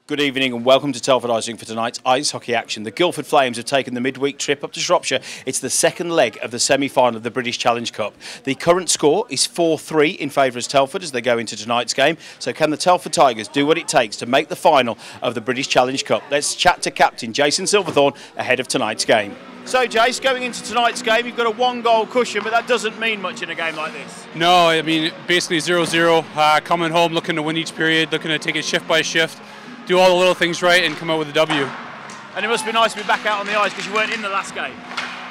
Good evening and welcome to Telford Icing for tonight's ice hockey action. The Guildford Flames have taken the midweek trip up to Shropshire. It's the second leg of the semi-final of the British Challenge Cup. The current score is 4-3 in favour of Telford as they go into tonight's game. So can the Telford Tigers do what it takes to make the final of the British Challenge Cup? Let's chat to captain Jason Silverthorne ahead of tonight's game. So Jace, going into tonight's game, you've got a one-goal cushion, but that doesn't mean much in a game like this. No, I mean, basically 0-0, coming home, looking to win each period, looking to take it shift by shift, do all the little things right and come out with a W. And it must be nice to be back out on the ice because you weren't in the last game.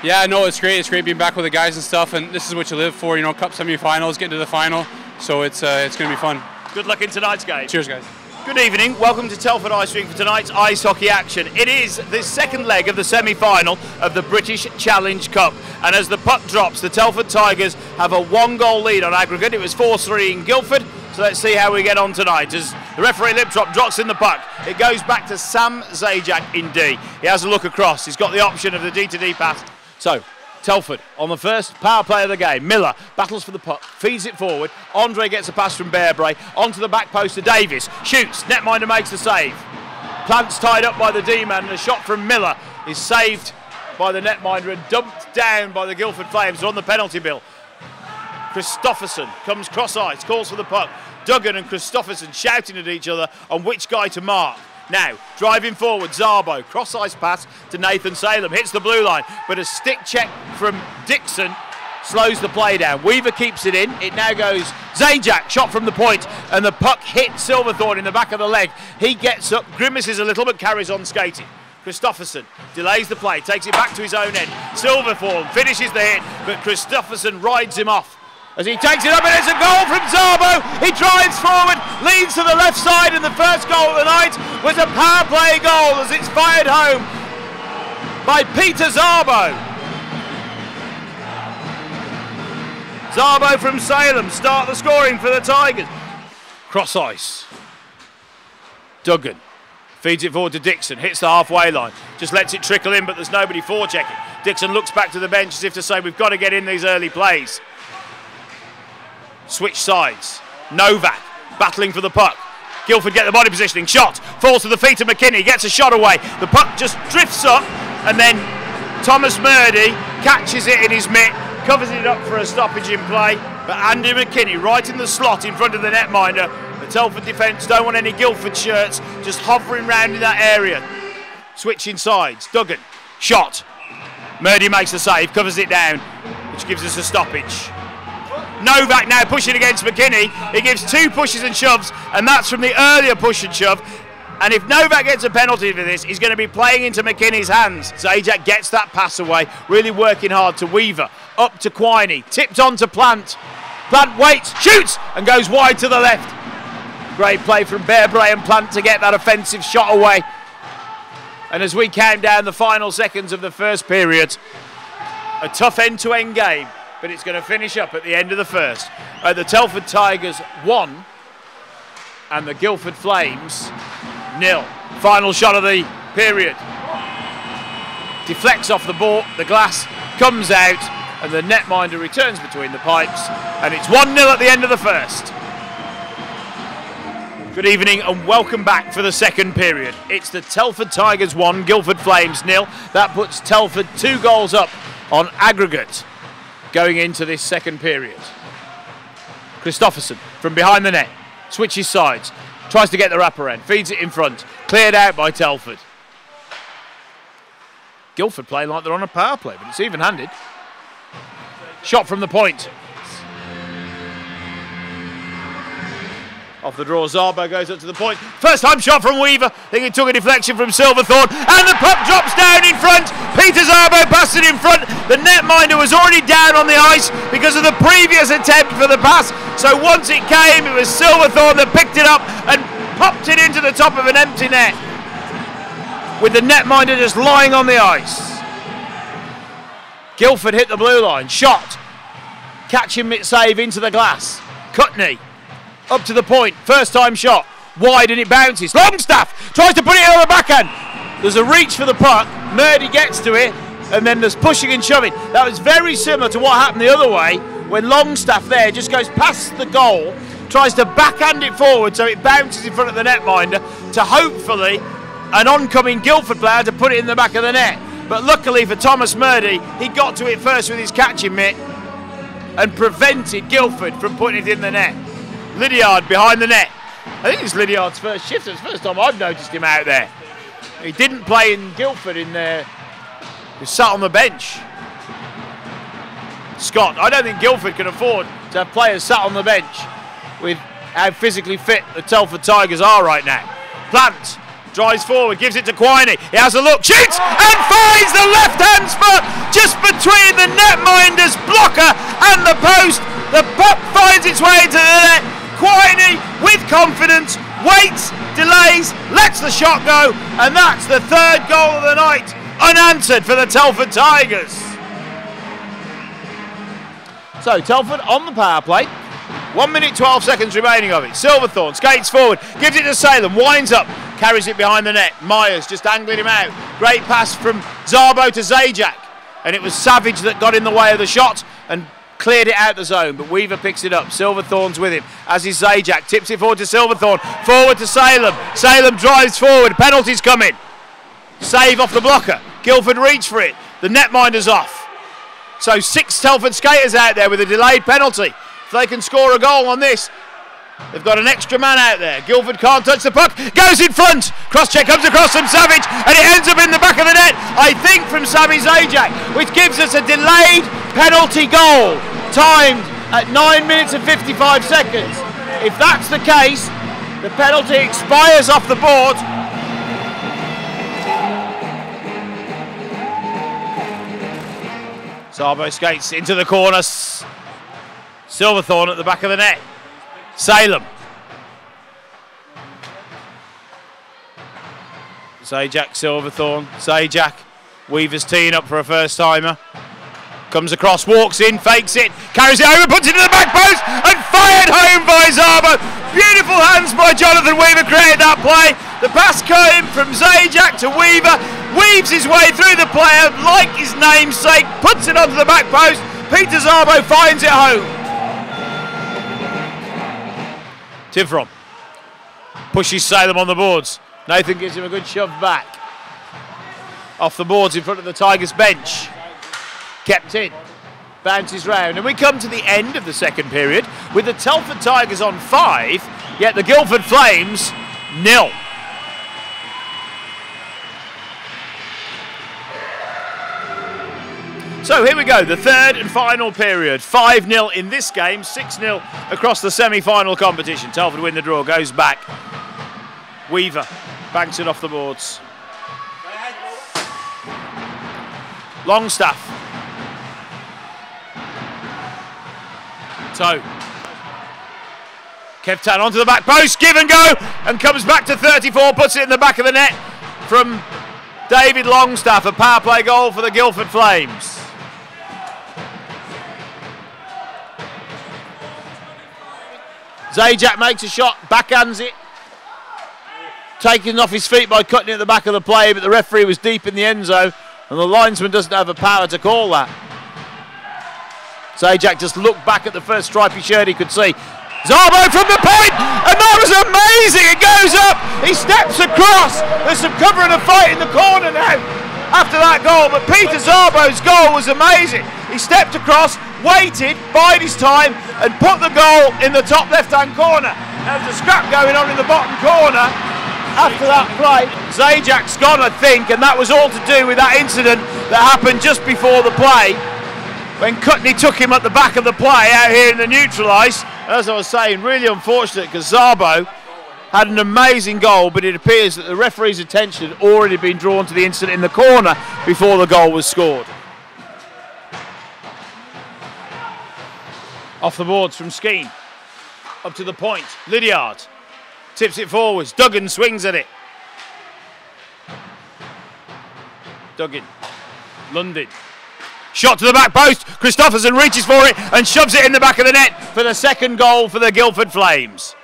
Yeah, no, it's great. It's great being back with the guys and stuff, and this is what you live for, you know, cup semi-finals, getting to the final, so it's going to be fun. Good luck in tonight's game. Cheers, guys. Good evening, welcome to Telford Ice Rink for tonight's ice hockey action. It is the second leg of the semi-final of the British Challenge Cup, and as the puck drops, the Telford Tigers have a one-goal lead on aggregate. It was 4-3 in Guildford, so let's see how we get on tonight. As the referee Liptrop drops in the puck, it goes back to Sam Zajac in D. He has a look across, he's got the option of the D-to-D pass. So, Telford on the first power play of the game. Miller battles for the puck, feeds it forward. Andre gets a pass from Bearbray onto the back post to Davis. Shoots, netminder makes the save. Plant's tied up by the D-man and a shot from Miller is saved by the netminder and dumped down by the Guildford Flames on the penalty bill. Christopherson comes cross ice, calls for the puck. Duggan and Christopherson shouting at each other on which guy to mark. Now, driving forward, Zarbo, cross-ice pass to Nathan Salem, hits the blue line, but a stick check from Dixon slows the play down. Weaver keeps it in, it now goes Zajac, shot from the point, and the puck hits Silverthorne in the back of the leg. He gets up, grimaces a little, but carries on skating. Christopherson delays the play, takes it back to his own end. Silverthorne finishes the hit, but Christopherson rides him off. As he takes it up, and it's a goal from Zarbo. He drives forward, leads to the left side, and the first goal of the night was a power play goal as it's fired home by Peter Zarbo. Zarbo from Salem start the scoring for the Tigers. Cross ice. Duggan feeds it forward to Dixon, hits the halfway line, just lets it trickle in, but there's nobody forechecking. Dixon looks back to the bench as if to say, we've got to get in these early plays. Switch sides. Novak battling for the puck. Guildford get the body positioning. Shot. Falls to the feet of McKinney. Gets a shot away. The puck just drifts up and then Thomas Murdy catches it in his mitt. Covers it up for a stoppage in play. But Andy McKinney right in the slot in front of the netminder. The Telford defence don't want any Guildford shirts just hovering round in that area. Switching sides. Duggan. Shot. Murdy makes the save. Covers it down. Which gives us a stoppage. Novak now pushing against McKinney. He gives two pushes and shoves, and that's from the earlier push and shove. And if Novak gets a penalty for this, he's going to be playing into McKinney's hands. Zajac gets that pass away, really working hard to Weaver. Up to Quiney, tipped on to Plant. Plant waits, shoots, and goes wide to the left. Great play from Bearbray and Plant to get that offensive shot away. And as we count down the final seconds of the first period, a tough end-to-end game. But it's going to finish up at the end of the first. The Telford Tigers 1 and the Guildford Flames 0. Final shot of the period. Deflects off the ball, the glass comes out, and the netminder returns between the pipes, and it's 1-0 at the end of the first. Good evening and welcome back for the second period. It's the Telford Tigers 1, Guildford Flames 0. That puts Telford 2 goals up on aggregate going into this second period. Christopherson from behind the net, switches sides, tries to get the wraparound, feeds it in front, cleared out by Telford. Guildford playing like they're on a power play, but it's even-handed. Shot from the point. Off the draw, Zarbo goes up to the point. First time shot from Weaver. I think he took a deflection from Silverthorne. And the puck drops down in front. Peter Zarbo passed it in front. The netminder was already down on the ice because of the previous attempt for the pass. So once it came, it was Silverthorne that picked it up and popped it into the top of an empty net. With the netminder just lying on the ice. Guildford hit the blue line. Shot. Catching mid-save into the glass. Cutney. Up to the point, first time shot, wide and it bounces. Longstaff tries to put it on the backhand. There's a reach for the puck, Murdy gets to it, and then there's pushing and shoving. That was very similar to what happened the other way when Longstaff there just goes past the goal, tries to backhand it forward so it bounces in front of the netminder to hopefully an oncoming Guildford player to put it in the back of the net. But luckily for Thomas Murdy, he got to it first with his catching mitt and prevented Guildford from putting it in the net. Lydiard behind the net. I think it's Lydiard's first shift. It's the first time I've noticed him out there. He didn't play in Guildford in there. He sat on the bench. Scott, I don't think Guildford can afford to have players sat on the bench with how physically fit the Telford Tigers are right now. Plant drives forward, gives it to Quiney. He has a look, shoots and finds the left-hand spot just between the netminder's blocker and the post. The puck finds its way into the net. Quiney, with confidence, waits, delays, lets the shot go, and that's the third goal of the night, unanswered for the Telford Tigers. So Telford on the power play. 1 minute 12 seconds remaining of it. Silverthorne skates forward, gives it to Salem, winds up, carries it behind the net. Myers just angling him out. Great pass from Zabo to Zajac, and it was Savage that got in the way of the shot and cleared it out the zone, but Weaver picks it up. Silverthorne's with him, as is Zajac. Tips it forward to Silverthorne, forward to Salem. Salem drives forward, penalties coming. Save off the blocker. Guildford reach for it. The netminder's off. So 6 Telford skaters out there with a delayed penalty. If they can score a goal on this, they've got an extra man out there. Guildford can't touch the puck, goes in front. Cross check comes across from Savage, and it ends up in the back of the net, I think from Sammy Zajac, which gives us a delayed penalty goal, timed at 9 minutes and 55 seconds. If that's the case, the penalty expires off the board. Zabo skates into the corner. Silverthorne at the back of the net. Salem. Zajac, Silverthorne. Zajac. Weaver's teeing up for a first timer. Comes across, walks in, fakes it, carries it over, puts it to the back post, and fired home by Zabo. Beautiful hands by Jonathan Weaver created that play. The pass came from Zajac to Weaver, weaves his way through the player like his namesake, puts it onto the back post. Peter Zabo finds it home. Tivron pushes Salem on the boards. Nathan gives him a good shove back. Off the boards in front of the Tigers bench. Kept in, bounces round, and we come to the end of the second period with the Telford Tigers on 5, yet the Guildford Flames 0. So here we go, the third and final period. 5-0 in this game, 6-0 across the semi-final competition. Telford win the draw, goes back. Weaver banks it off the boards. Longstaff. So, Kevtan onto the back post, give and go, and comes back to 34, puts it in the back of the net from David Longstaff, a power play goal for the Guildford Flames. Zajac makes a shot, backhands it, taken off his feet by cutting it at the back of the play, but the referee was deep in the end zone, and the linesman doesn't have the power to call that. Zajac just looked back at the first stripy shirt he could see. Zabo from the point, and that was amazing. It goes up, he steps across. There's some cover and a fight in the corner now after that goal, but Peter Zabo's goal was amazing. He stepped across, waited, bided his time, and put the goal in the top left-hand corner. There was a scrap going on in the bottom corner after that play. Zajac's gone, I think, and that was all to do with that incident that happened just before the play, when Cutney took him at the back of the play out here in the neutral ice. As I was saying, really unfortunate because Zabo had an amazing goal, but it appears that the referee's attention had already been drawn to the incident in the corner before the goal was scored. Off the boards from Skeen, up to the point, Lydiard tips it forwards, Duggan swings at it. Duggan, London. Shot to the back post, Christopherson reaches for it and shoves it in the back of the net for the second goal for the Guildford Flames.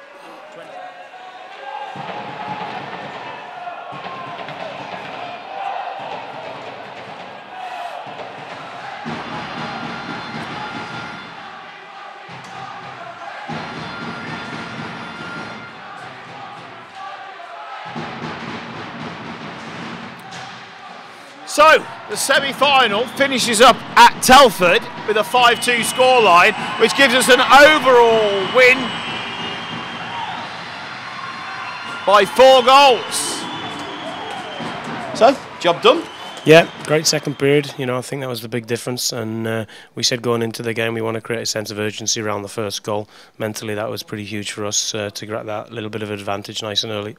So, the semi-final finishes up at Telford with a 5-2 scoreline, which gives us an overall win by 4 goals. So, job done. Yeah, great second period. You know, I think that was the big difference. And we said going into the game we want to create a sense of urgency around the first goal. Mentally, that was pretty huge for us to get that little bit of advantage nice and early.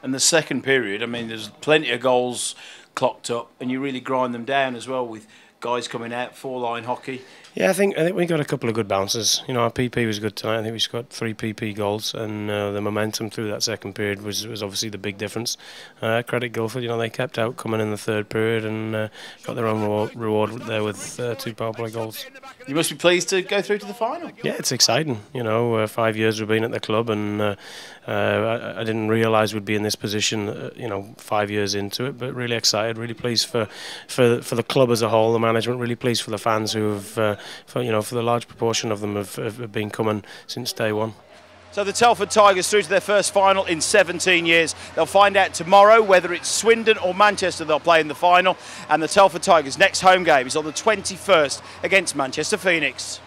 And the second period, I mean, there's plenty of goals clocked up, and you really grind them down as well with guys coming out, 4-line hockey. Yeah, I think we got a couple of good bounces. You know, our PP was good tonight. I think we scored 3 PP goals, and the momentum through that second period was obviously the big difference. Credit Guildford, you know, they kept out coming in the third period and got their own reward there with 2 power play goals. You must be pleased to go through to the final. Yeah, it's exciting. You know, 5 years we've been at the club, and I didn't realise we'd be in this position. You know, 5 years into it, but really excited, really pleased for the club as a whole, the management, really pleased for the fans who have. For the large proportion of them have been coming since day one. So the Telford Tigers through to their first final in 17 years. They'll find out tomorrow whether it's Swindon or Manchester they'll play in the final. And the Telford Tigers' next home game is on the 21st against Manchester Phoenix.